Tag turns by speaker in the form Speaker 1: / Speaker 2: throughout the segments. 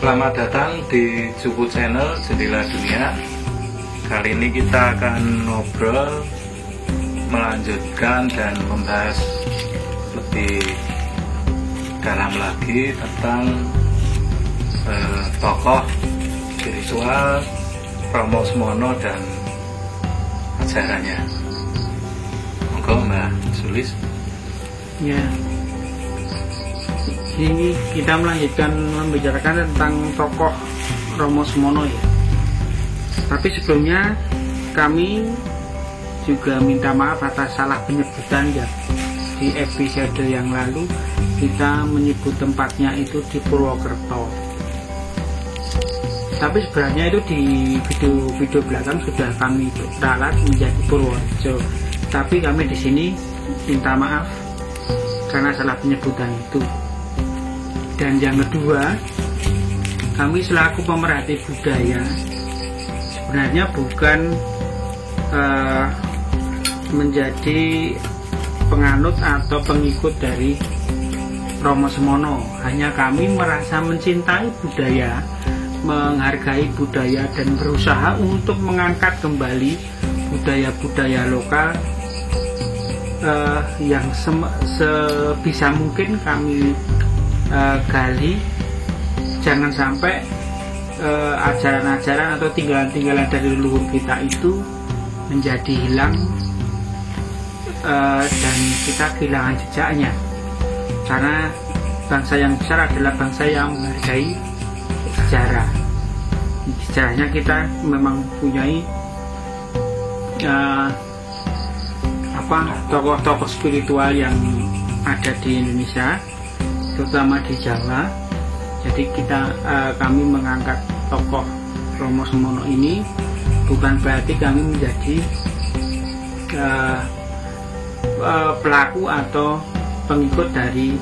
Speaker 1: Selamat datang di Jupu Channel Jendela Dunia. Kali ini kita akan ngobrol, melanjutkan dan membahas lebih dalam lagi tentang tokoh spiritual Romo Semono dan ajarannya. Monggo Mbak Sulis.
Speaker 2: Ya, ini kita melanjutkan membicarakan tentang tokoh Romo Semono ya. Tapi sebelumnya kami juga minta maaf atas salah penyebutan ya. Di episode yang lalu kita menyebut tempatnya itu di Purwokerto. Tapi sebenarnya itu di video belakang sudah kami ralat menjadi Purworejo. Tapi kami di sini minta maaf karena salah penyebutan itu. Dan yang kedua, kami selaku pemerhati budaya sebenarnya bukan menjadi penganut atau pengikut dari Romo Semono. Hanya kami merasa mencintai budaya, menghargai budaya dan berusaha untuk mengangkat kembali budaya-budaya lokal yang sebisa mungkin kami gali. Jangan sampai ajaran-ajaran atau tinggalan-tinggalan dari leluhur kita itu menjadi hilang dan kita kehilangan jejaknya. Karena bangsa yang besar adalah bangsa yang menghargai sejarah. Sejarahnya kita memang punyai tokoh-tokoh spiritual yang ada di Indonesia, terutama di Jawa. Jadi kami mengangkat tokoh Romo Semono ini bukan berarti kami menjadi pelaku atau pengikut dari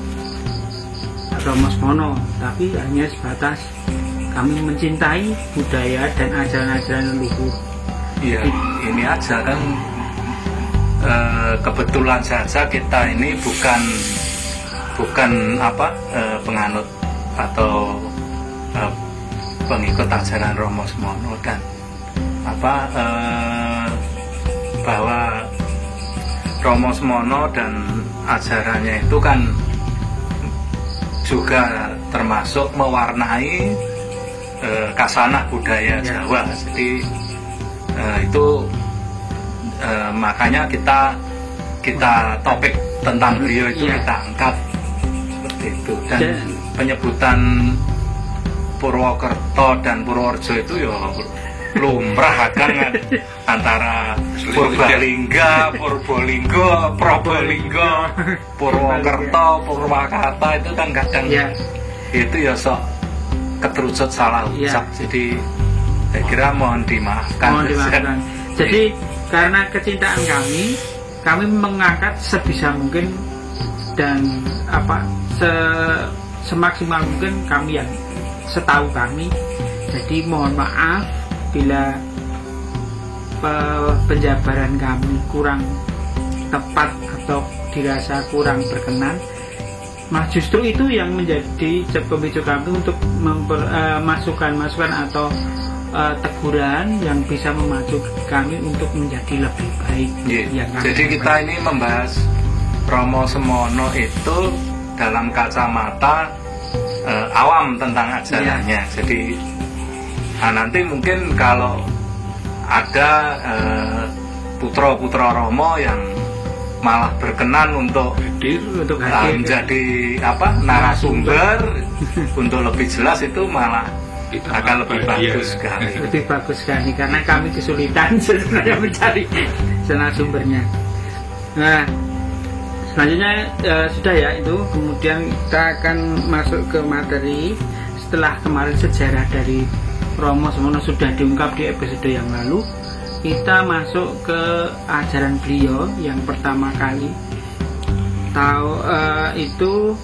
Speaker 2: Romo Semono, tapi hanya sebatas kami mencintai budaya dan ajaran-ajaran leluhur.
Speaker 1: Iya, ini aja kan kebetulan saja kita ini bukan penganut atau pengikut ajaran Romo Semono, dan bahwa Romo Semono dan ajarannya itu kan juga termasuk mewarnai kasanah budaya Jawa. Jadi itu makanya kita topik tentang beliau itu kita angkat seperti itu. Dan penyebutan Purwokerto dan Purworejo itu ya lumrah kan antara Purbalingga, Purbolinggo, Probolinggo, Purwokerto, Purwakarta itu kan kadang itu ya sok keterucut salah ucap. Jadi saya kira mohon dimaafkan.
Speaker 2: Jadi karena kecintaan kami mengangkat sebisa mungkin dan semaksimal mungkin kami yang setahu kami. Jadi mohon maaf bila penjabaran kami kurang tepat atau dirasa kurang berkenan. Justru itu yang menjadi pemicu kami untuk masukan-masukan atau teguran yang bisa memacu kami untuk menjadi lebih baik.
Speaker 1: Jadi kita ini membahas Romo Semono itu dalam kacamata awam tentang ajarannya. Jadi nanti mungkin kalau ada putra-putra Romo yang malah berkenan untuk hadir menjadi narasumber untuk lebih jelas, itu malah akan lebih bagus sekali.
Speaker 2: Lebih bagus sekali karena kami kesulitan sebenarnya mencari narasumbernya. Nah, selanjutnya sudah ya itu. Kemudian kita akan masuk ke materi. Setelah kemarin sejarah dari Romo Semono sudah diungkap di episode yang lalu, kita masuk ke ajaran beliau yang pertama kali itu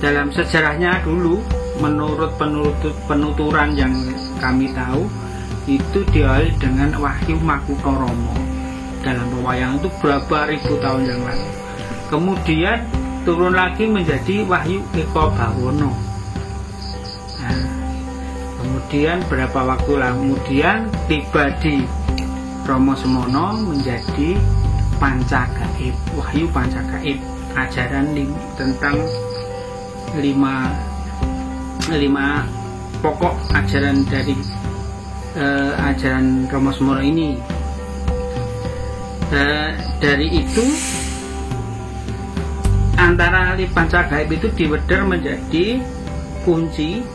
Speaker 2: dalam sejarahnya dulu. Menurut penuturan yang kami tahu, itu diawali dengan Wahyu Makutharomo dalam pewayangan itu berapa ribu tahun yang lalu. Kemudian turun lagi menjadi Wahyu Eka Bawono. Nah, kemudian berapa waktu lah kemudian tiba di Romo Semono menjadi Pancagaib, Wahyu Pancagaib, ajaran tentang lima pokok ajaran dari ajaran Romo Semono ini. Dari itu antara Pancagaib itu diwedhar menjadi kunci,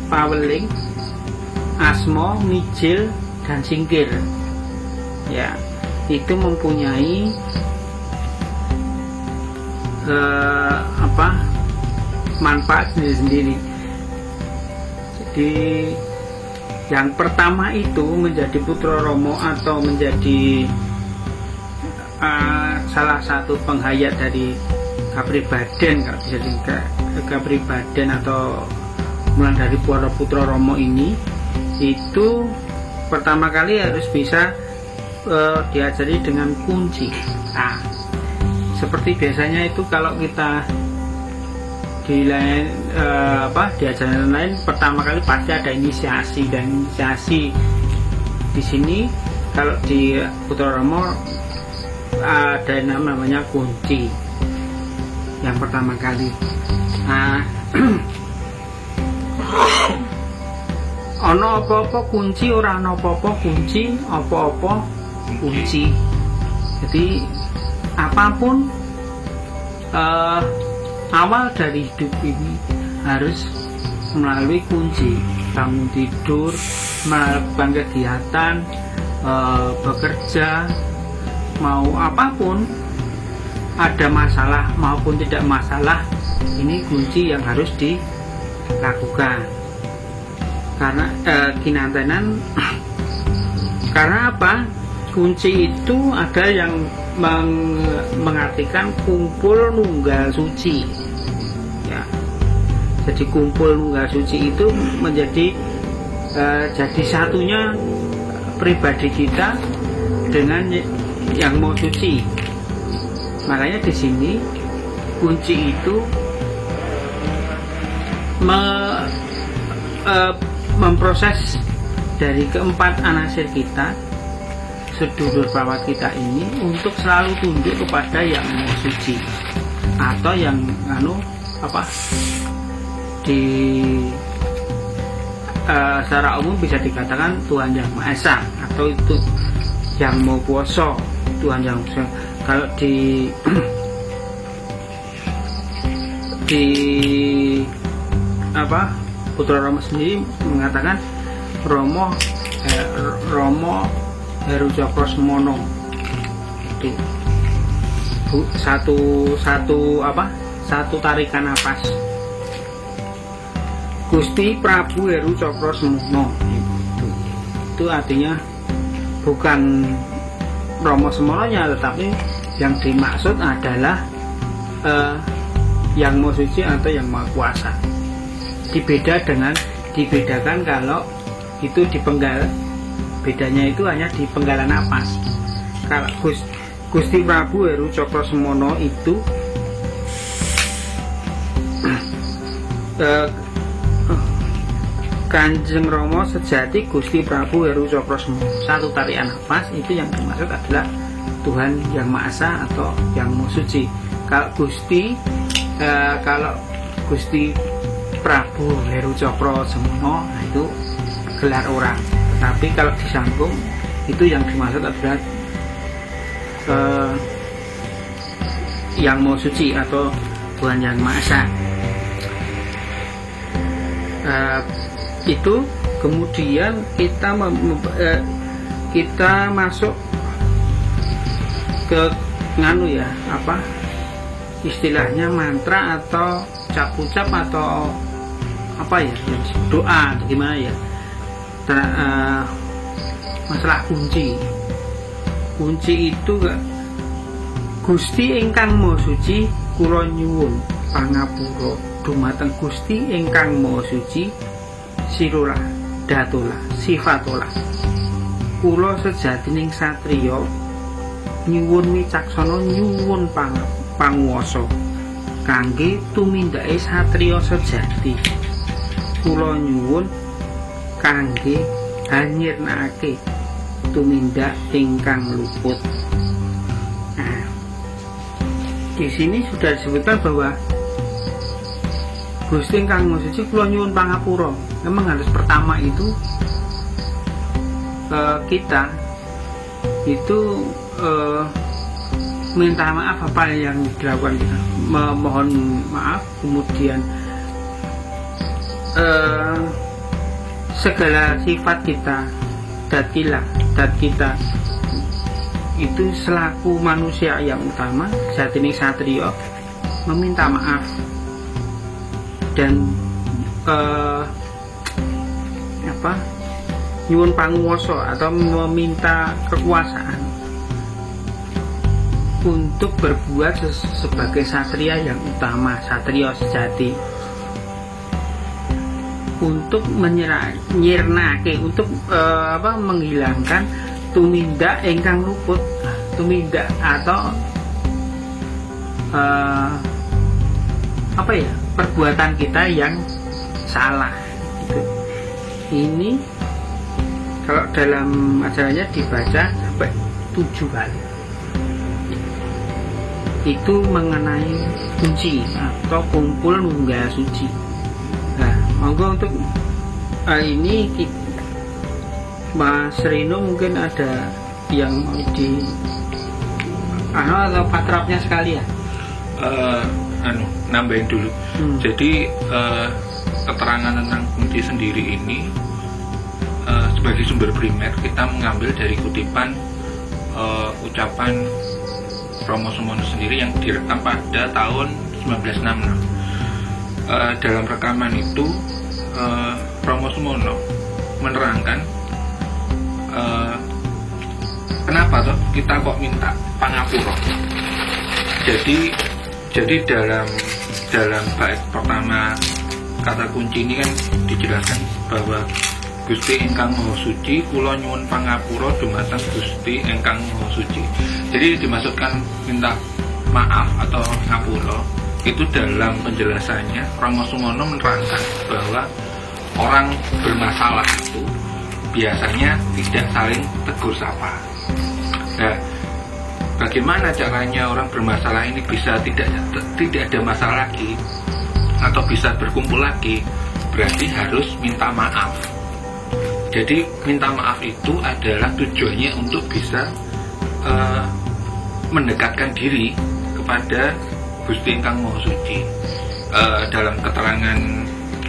Speaker 2: paweling, asmo, mijil, dan singkir. Ya, itu mempunyai manfaat sendiri-sendiri. Jadi yang pertama itu menjadi putra Romo atau menjadi salah satu penghayat dari Kapribaden, kalau bisa Kapribaden atau mulai dari para putra Romo ini, itu pertama kali harus bisa diajari dengan kunci. Nah, seperti biasanya itu kalau kita di lain di ajaran lain pertama kali pasti ada inisiasi, dan inisiasi di sini kalau di putra Romo ada namanya kunci yang pertama kali. Nah, ono apa-apa kunci, ora ono apa-apa kunci, apa-apa kunci. Jadi apapun awal dari hidup ini harus melalui kunci. Bangun tidur, melakukan kegiatan, bekerja, mau apapun, ada masalah maupun tidak masalah, ini kunci yang harus dilakukan. Karena kinantenan karena apa? Kunci itu ada yang mengartikan kumpul nunggal suci. Ya. Jadi kumpul nunggal suci itu menjadi jadi satunya pribadi kita dengan yang mau suci. Makanya di sini kunci itu memproses dari keempat anasir kita, sedulur perawat kita ini, untuk selalu tunduk kepada yang mau suci atau yang secara umum bisa dikatakan Tuhan Yang Maha Esa, atau itu yang mau puasa Tuhan Yang Maha Esa. Kalau di Putra Romo sendiri mengatakan Romo Heru Cokro Semono, itu satu tarikan napas, Gusti Prabu Heru Cokro Semono. Itu artinya bukan Romo Semononya, tetapi yang dimaksud adalah yang mau suci atau yang mau kuasa. Dibedakan kalau itu dipenggal, bedanya itu hanya di penggalan napas. Kalau Gusti Prabu Heru Cokro Semono itu Kanjeng Romo sejati Gusti Prabu Heru Cokro Semono, satu tarikan nafas, itu yang dimaksud adalah Tuhan Yang Maha Esa atau yang mau suci. Kalau Gusti Prabu Heru Cokro Semono, nah itu gelar orang. Tapi kalau disambung, itu yang dimaksud adalah yang mau suci atau Tuhan Yang Maha Esa. Itu kemudian kita masuk ke istilahnya mantra atau cap-ucap atau doa atau gimana ya, masalah kunci itu Gusti ingkang Maha Suci kula nyuwun pangapura dumateng Gusti ingkang Maha Suci sirulah datulah sifatulah kula sejatining satriya nyuwun wicaksana nyuwun panguwasa kangge tumindake satriya sejati. kula nyuwun kangge nyirnakake tumindak ingkang luput. Nah, di sini sudah disebutkan bahwa Gusti ingkang Maha Suci kula nyuwun pangapura. Memang harus pertama itu kita itu minta maaf apa yang dilakukan kita, memohon maaf, kemudian segala sifat kita, dat kita itu selaku manusia yang utama, jatine satriya, meminta maaf dan nyuwun panguwasa atau meminta kekuasaan untuk berbuat sebagai satria yang utama, satria sejati, untuk nyirnake, untuk menghilangkan tumindak ingkang luput, tumindak atau perbuatan kita yang salah gitu. Ini kalau dalam ajarannya dibaca sampai 7 kali. Itu mengenai kunci atau kumpul nunggal suci. Nah, monggo untuk ini Mas Rino mungkin ada yang mau di atau patrapnya sekali ya.
Speaker 3: Nambahin dulu. Jadi keterangan tentang kunci sendiri ini sebagai sumber primer kita mengambil dari kutipan ucapan Romo Sumono sendiri yang direkam pada tahun 1966. Dalam rekaman itu Romo Sumono menerangkan kenapa toh kita kok minta pangapura. Jadi dalam bait pertama kata kunci ini kan dijelaskan bahwa Gusti ingkang Maha Suci kula nyuwun pangapura dumateng Gusti ingkang Maha Suci. Jadi dimaksudkan minta maaf atau ngapura itu dalam penjelasannya Romo Sumono menerangkan bahwa orang bermasalah itu biasanya tidak saling tegur sapa. Nah, bagaimana caranya orang bermasalah ini bisa tidak ada masalah lagi atau bisa berkumpul lagi? Berarti harus minta maaf. Jadi minta maaf itu adalah tujuannya untuk bisa mendekatkan diri kepada Gusti ingkang Maha Suci. Dalam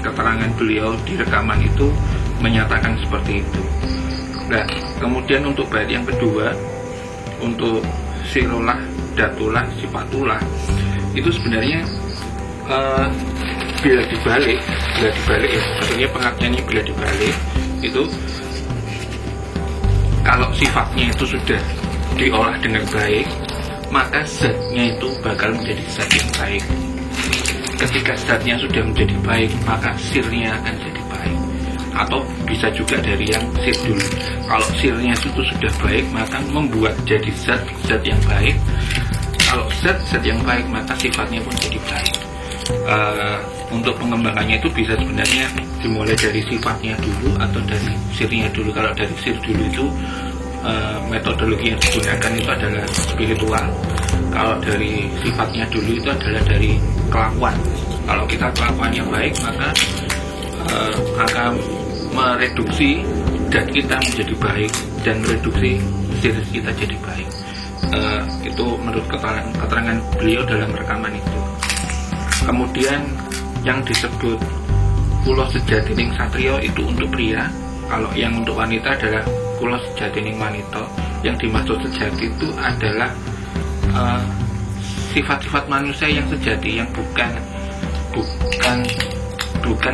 Speaker 3: keterangan beliau di rekaman itu menyatakan seperti itu. Nah, kemudian untuk bait yang kedua, untuk sirolah, datulah, sifatulah, itu sebenarnya bila dibalik ya, maksudnya pengertiannya bila dibalik itu kalau sifatnya itu sudah diolah dengan baik, maka zatnya itu bakal menjadi zat yang baik. Ketika zatnya sudah menjadi baik, maka sirnya akan jadi baik. Atau bisa juga dari yang sir dulu. Kalau sirnya itu sudah baik, maka membuat jadi zat yang baik. Kalau zat yang baik, maka sifatnya pun jadi baik. Untuk pengembangannya itu bisa sebenarnya dimulai dari sifatnya dulu atau dari sirnya dulu. Kalau dari sir dulu itu metodologi yang digunakan itu adalah spiritual. Kalau dari sifatnya dulu itu adalah dari kelakuan. Kalau kita kelakuannya baik, maka akan mereduksi dan kita menjadi baik dan mereduksi sir kita jadi baik. Itu menurut keterangan beliau dalam rekaman itu. Kemudian yang disebut kula sejatining satriya itu untuk pria. Kalau yang untuk wanita adalah kula sejatining wanita. Yang dimaksud sejati itu adalah sifat-sifat manusia yang sejati, yang bukan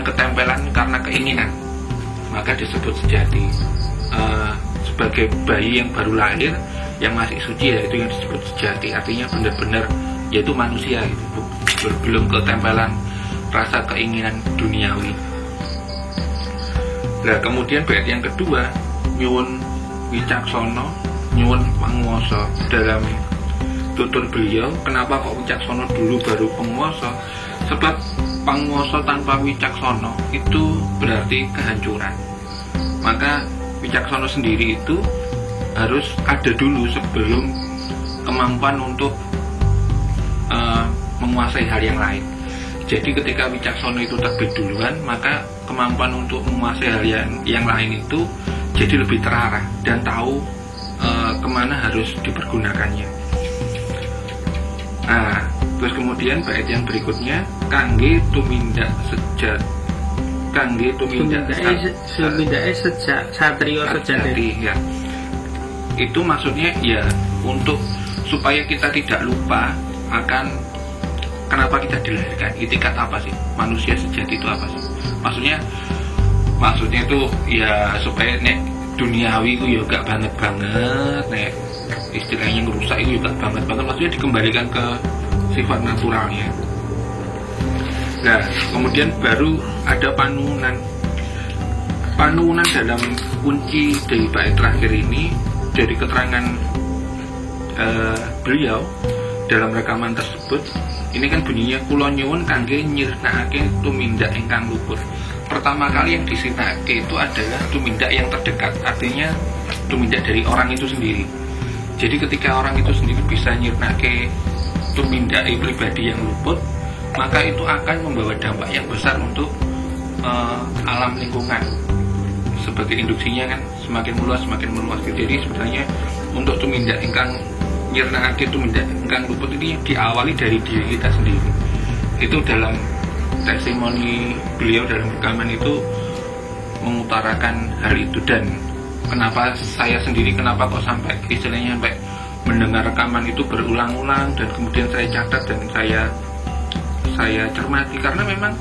Speaker 3: ketempelan karena keinginan, maka disebut sejati. Sebagai bayi yang baru lahir yang masih suci, yaitu yang disebut sejati, artinya benar-benar yaitu manusia gitu, belum ketempelan rasa keinginan duniawi. Nah, kemudian bait yang kedua, nyuwun wicaksana, nyuwun panguwasa. Dalam tutur beliau, kenapa kok wicaksana dulu baru penguwasa? Sebab panguwasa tanpa wicaksono itu berarti kehancuran. Maka wicaksono sendiri itu harus ada dulu sebelum kemampuan untuk menguasai hal yang lain. Jadi ketika wicaksono itu terbit duluan, maka kemampuan untuk menguasai hal yang lain itu jadi lebih terarah dan tahu kemana harus dipergunakannya. Nah, terus kemudian bait yang berikutnya, kangge tumindak sejat, kangge tumindak
Speaker 2: sejak satrio sejati.
Speaker 3: Ya. Itu maksudnya ya untuk supaya kita tidak lupa akan kenapa kita dilahirkan. Itikat apa sih? Manusia sejati itu apa sih? Maksudnya itu ya supaya nek duniawi itu ya gak banget, nek istilahnya ngerusak itu juga banget, maksudnya dikembalikan ke sifat naturalnya. Nah, kemudian baru ada panunan dalam kunci dari bait terakhir ini. Dari keterangan beliau dalam rekaman tersebut, ini kan bunyinya kula nyuwun kangge nyirnakake tumindak ingkang luput. Pertama kali yang disirnakake itu adalah tumindak yang terdekat, artinya tumindak dari orang itu sendiri. Jadi ketika orang itu sendiri bisa nyirnakake tumindak pribadi yang luput, maka itu akan membawa dampak yang besar untuk alam lingkungan. Seperti induksinya kan semakin meluas. Jadi sebenarnya untuk tumindak ingkang nyirnakake tumindak ingkang luput ini diawali dari diri kita sendiri. Itu dalam testimoni beliau dalam rekaman itu mengutarakan hal itu. Dan kenapa saya sendiri kenapa kok sampai istilahnya sampai mendengar rekaman itu berulang-ulang dan kemudian saya catat dan saya cermati, karena memang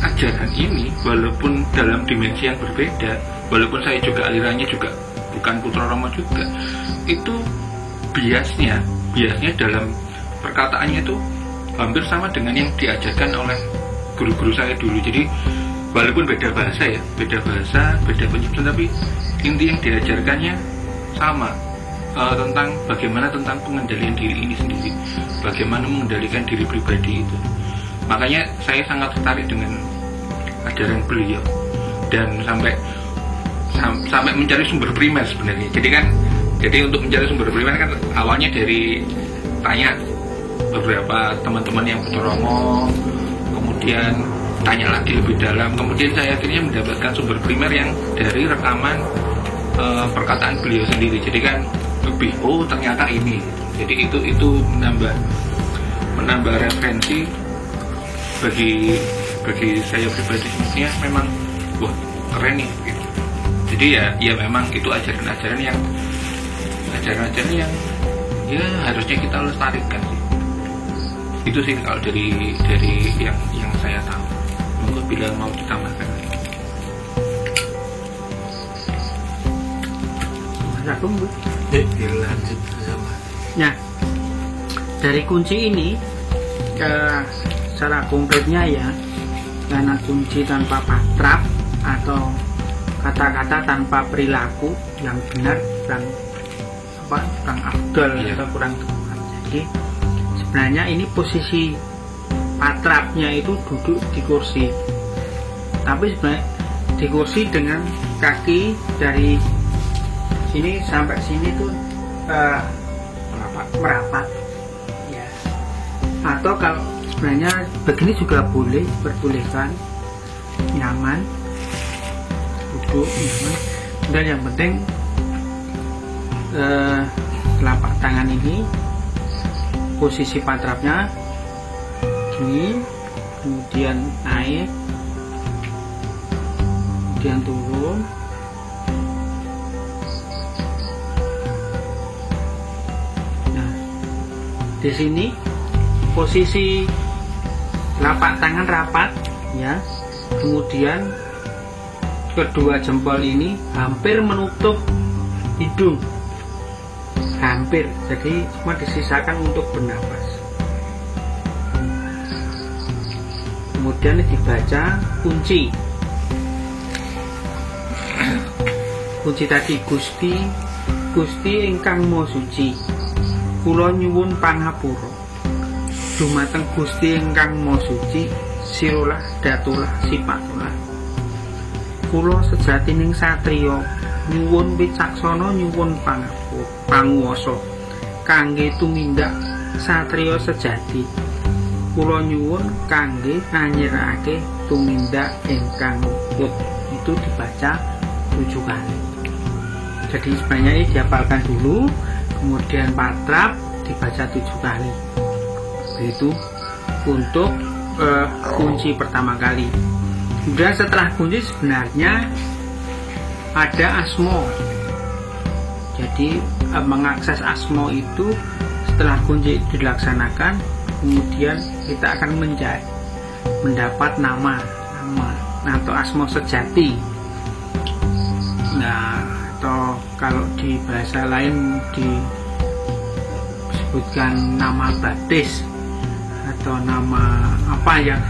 Speaker 3: ajaran ini walaupun dalam dimensi yang berbeda, walaupun saya juga alirannya juga bukan Putra Romo juga, itu biasnya dalam perkataannya itu hampir sama dengan yang diajarkan oleh guru-guru saya dulu. Jadi walaupun beda bahasa, beda penyusunan, tapi inti yang diajarkannya sama, tentang bagaimana tentang pengendalian diri ini sendiri, bagaimana mengendalikan diri pribadi itu. Makanya saya sangat tertarik dengan ajaran beliau dan sampai mencari sumber primer sebenarnya. Jadi untuk mencari sumber primer kan awalnya dari tanya beberapa teman-teman yang Putra Romo, kemudian tanya lagi lebih dalam, kemudian saya akhirnya mendapatkan sumber primer yang dari rekaman perkataan beliau sendiri. Jadi kan lebih ternyata ini. Jadi itu menambah referensi bagi saya pribadi. Sebenarnya memang keren nih gitu. Jadi ya memang itu ajaran-ajaran yang ya harusnya kita lestarikan sih. Itu sih kalau dari yang saya tahu. Monggo bila mau ditambahkan lagi.
Speaker 1: Lanjut sama.
Speaker 2: Nah, dari kunci ini secara konkretnya ya, karena kunci tanpa patrap atau kata-kata tanpa perilaku yang benar dan kurang afdal atau kurang tepat. Jadi sebenarnya ini posisi patrapnya itu duduk di kursi, tapi sebenarnya di kursi dengan kaki dari sini sampai sini tuh merapat ya. Atau kalau sebenarnya begini juga boleh, diperbolehkan, nyaman, duduk nyaman. Dan yang penting telapak tangan ini posisi patrapnya gini, kemudian naik, kemudian turun. Nah, di sini posisi telapak tangan rapat ya, kemudian kedua jempol ini hampir menutup hidung, hampir, jadi cuma disisakan untuk bernapas. Kemudian dibaca kunci tadi, Gusti ingkang Maha Suci, kula nyuwun pangapura dumateng Gusti ingkang Maha Suci, sirulah datulah sipatulah kula sejatining satriya nyuwun wicaksana nyuwun panguwasa kangge tumindak satriya sejati kula nyuwun kangge nganyirake tumindak ingkang luput. Itu dibaca 7 kali. Jadi sebenarnya ini dihafalkan dulu, kemudian patrap dibaca 7 kali. Begitu untuk kunci pertama kali. Kemudian setelah kunci sebenarnya ada asmo. Jadi mengakses asmo itu setelah kunci dilaksanakan, kemudian kita akan mendapat nama atau asmo sejati. Nah, atau kalau di bahasa lain disebutkan nama baptis atau nama apa yang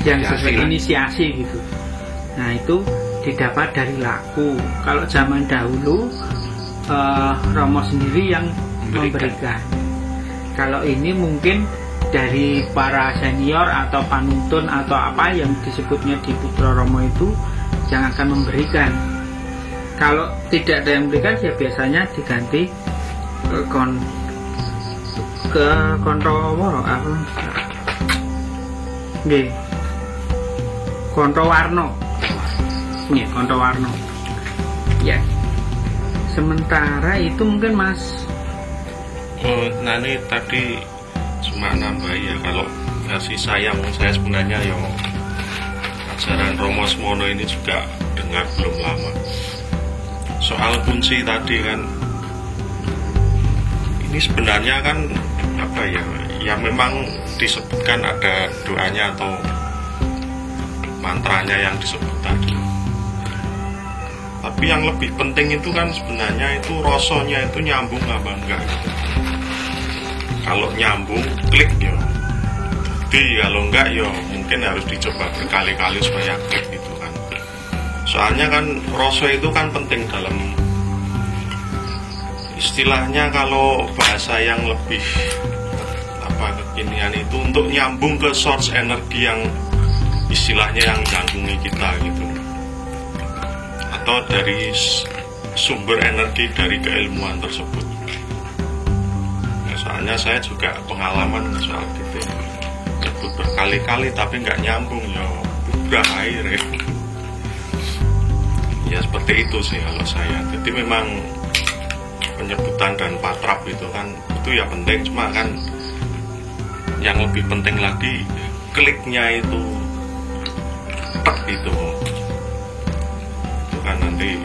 Speaker 2: sesuai inisiasi gitu. Nah, itu didapat dari laku. Kalau zaman dahulu Romo sendiri yang memberikan. Kalau ini mungkin dari para senior atau panuntun atau apa yang disebutnya di Putra Romo itu yang akan memberikan. Kalau tidak ada yang memberikan, ya biasanya diganti ke Kontoworo apa? Nggih. Kontowarno. Nggih, Kontowarno. Ya. Sementara itu mungkin Mas
Speaker 4: Nani tadi cuma nambah ya, kalau kasih sayang saya sebenarnya yang ajaran Romo Smono ini juga dengar belum lama. Soal kunci tadi kan, ini sebenarnya kan apa ya, ya memang disebutkan ada doanya atau mantranya yang disebut tadi. Tapi yang lebih penting itu kan sebenarnya itu rasanya itu nyambung apa enggak gitu. Kalau nyambung, klik ya. Jadi kalau enggak ya mungkin harus dicoba berkali-kali supaya klik gitu kan. Soalnya kan rasa itu kan penting dalam istilahnya, kalau bahasa yang lebih apa kekinian itu untuk nyambung ke source energi yang istilahnya yang ganggungi kita gitu. Atau dari sumber energi dari keilmuan tersebut. Soalnya saya juga pengalaman soal gitu, sebut berkali-kali tapi nggak nyambung ya bubrah air ya. Ya seperti itu sih kalau saya. Jadi memang penyebutan dan patrap itu kan itu ya penting, cuma kan yang lebih penting lagi kliknya itu tek itu kan nanti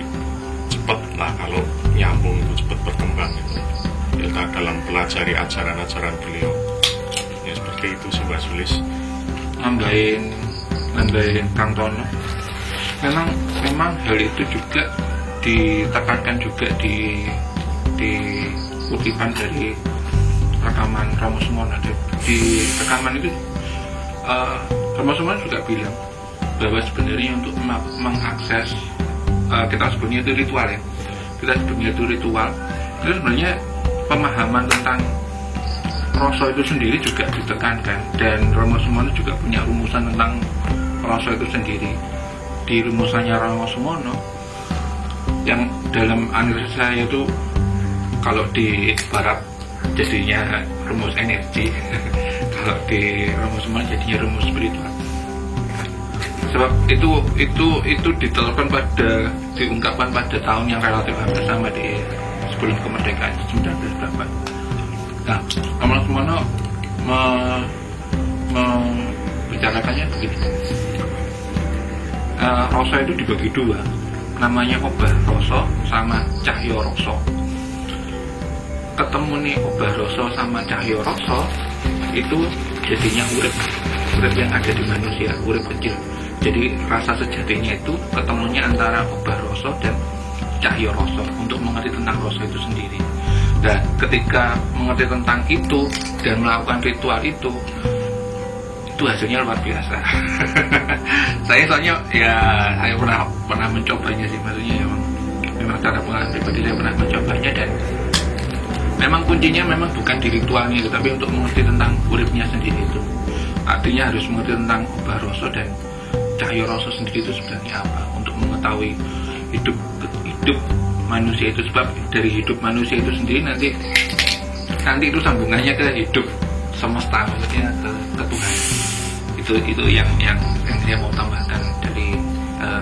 Speaker 4: cepet lah kalau nyambung itu cepet berkembang itu. Kita dalam pelajari ajaran-ajaran beliau ya seperti itu sih Mbak Sulis.
Speaker 3: Nambahin Kang Tono, memang hal itu juga ditekankan juga di kutipan dari rekaman Romo Sumono. Di rekaman itu Romo Sumono juga bilang bahwa sebenarnya untuk mengakses kita sebutnya itu ritual ya, itu sebenarnya pemahaman tentang rasa itu sendiri juga ditekankan, dan Romo Sumono juga punya rumusan tentang rasa itu sendiri. Di rumusannya Romo Sumono yang dalam analisis saya itu kalau di barat jadinya rumus energi kalau di Romo Sumono jadinya rumus spiritual. Sebab itu ditelurkan diungkapkan pada tahun yang relatif hampir sama di sebelum kemerdekaan 1948. Nah, Romo Sumono membicarakannya begini. Rasa itu dibagi dua, namanya obah rasa sama cahyo rasa. Ketemu nih obah rasa sama cahyo rasa itu jadinya urip yang ada di manusia, urip kecil. Jadi rasa sejatinya itu ketemunya antara obah rasa dan cahyo rasa untuk mengerti tentang rasa itu sendiri. Dan ketika mengerti tentang itu dan melakukan ritual itu hasilnya luar biasa. Saya soalnya ya saya pernah mencobanya sih, maksudnya memang secara pengalaman pribadi saya pernah mencobanya, dan memang kuncinya memang bukan di ritualnya itu, tapi untuk mengerti tentang uripnya sendiri itu. artinya harus mengerti tentang ubah rasa dan cahaya rasa sendiri itu sebenarnya apa, untuk mengetahui hidup manusia itu. Sebab dari hidup manusia itu sendiri nanti itu sambungannya ke hidup semesta, maksudnya ke Tuhan. Itu yang saya mau tambahkan dari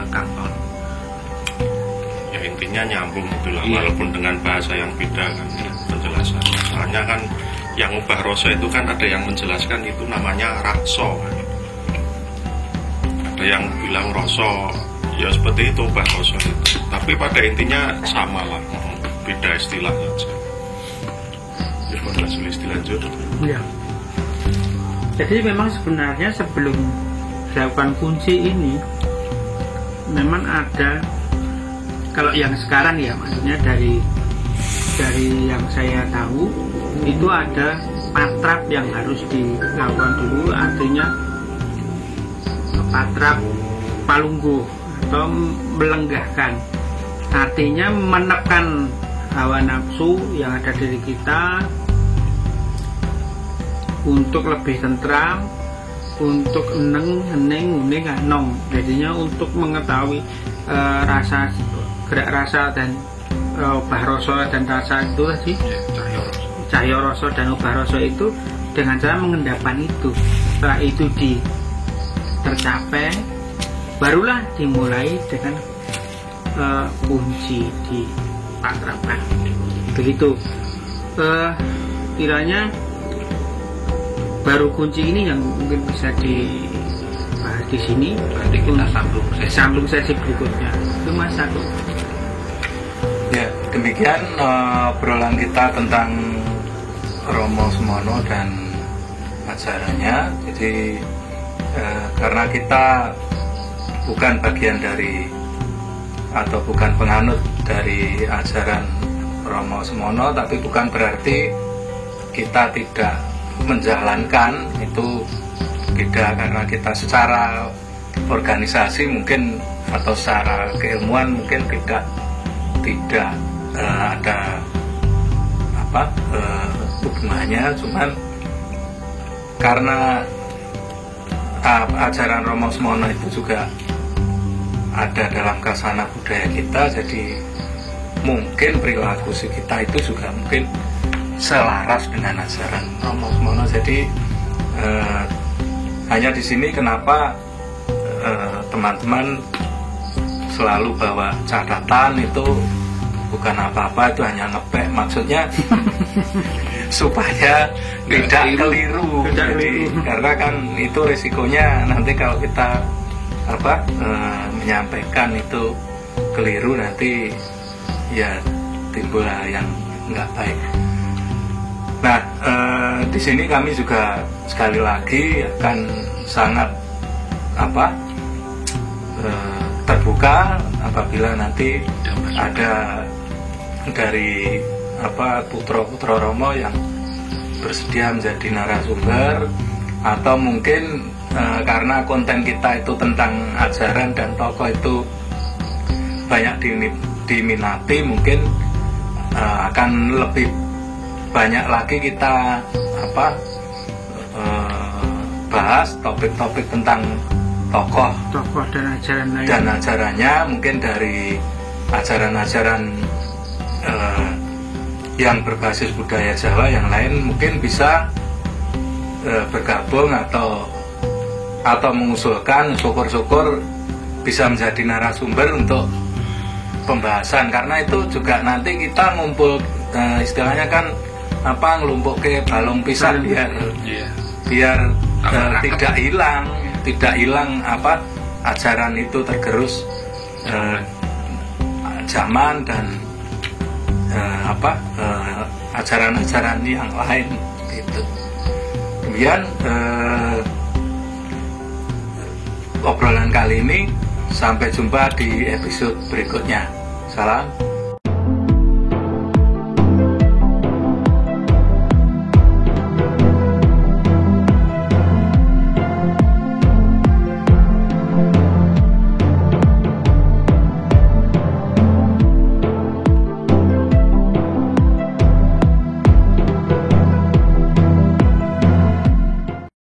Speaker 3: Kang Ton.
Speaker 4: Ya intinya nyambung itulah, walaupun dengan bahasa yang beda kan penjelasan. Soalnya kan yang ubah rasa itu kan ada yang menjelaskan itu namanya rakso kan. Ada yang bilang rasa ya seperti itu, ubah rasa itu. Tapi pada intinya sama lah, beda istilah saja. Dilanjut.
Speaker 2: Ya. Jadi memang sebenarnya sebelum dilakukan kunci ini memang ada, kalau yang sekarang ya maksudnya dari yang saya tahu itu ada patrap yang harus dilakukan dulu, artinya patrap palungguh atau melenggahkan, artinya menekan hawa nafsu yang ada di diri kita untuk lebih tentram, untuk hening, nong. Jadinya untuk mengetahui gerak rasa dan ubah rasa dan rasa itu tadi, cahaya rasa dan ubah rasa itu dengan cara mengendapkan itu. Setelah itu tercapai, barulah dimulai dengan kunci di patrapan. Begitu. Kiranya baru kunci ini yang mungkin bisa dibahas di sini.
Speaker 3: Nanti kita
Speaker 2: sambung sesi berikutnya. Itu Mas Agus.
Speaker 1: Ya, demikian obrolan kita tentang Romo Semono dan ajarannya. Jadi karena kita bukan bagian dari atau bukan penganut dari ajaran Romo Semono, tapi bukan berarti kita tidak menjalankan, itu beda. Karena kita secara organisasi mungkin atau secara keilmuan mungkin tidak ada hubungannya, cuman karena ajaran Romo Semono itu juga ada dalam kasana budaya kita, jadi mungkin perilaku kita itu juga mungkin selaras dengan ajaran Romo Semono. Jadi hanya di sini kenapa teman-teman selalu bawa catatan, itu bukan apa-apa, itu hanya ngepek, maksudnya supaya tidak keliru. Jadi karena kan itu risikonya nanti kalau kita menyampaikan itu keliru, nanti ya timbul yang nggak baik. Nah, di sini kami juga sekali lagi akan sangat terbuka apabila nanti ada dari putra-putra Romo yang bersedia menjadi narasumber, atau mungkin karena konten kita itu tentang ajaran dan tokoh itu banyak diminati, mungkin akan lebih banyak lagi kita bahas topik-topik tentang tokoh dan ajarannya, mungkin dari ajaran-ajaran yang berbasis budaya Jawa yang lain mungkin bisa bergabung atau mengusulkan, syukur-syukur bisa menjadi narasumber untuk pembahasan. Karena itu juga nanti kita ngumpul, istilahnya kan ngelumpuk ke balong pisang biar tidak hilang ajaran itu tergerus zaman dan ajaran-ajaran yang lain gitu. Kemudian obrolan kali ini, sampai jumpa di episode berikutnya. Salam.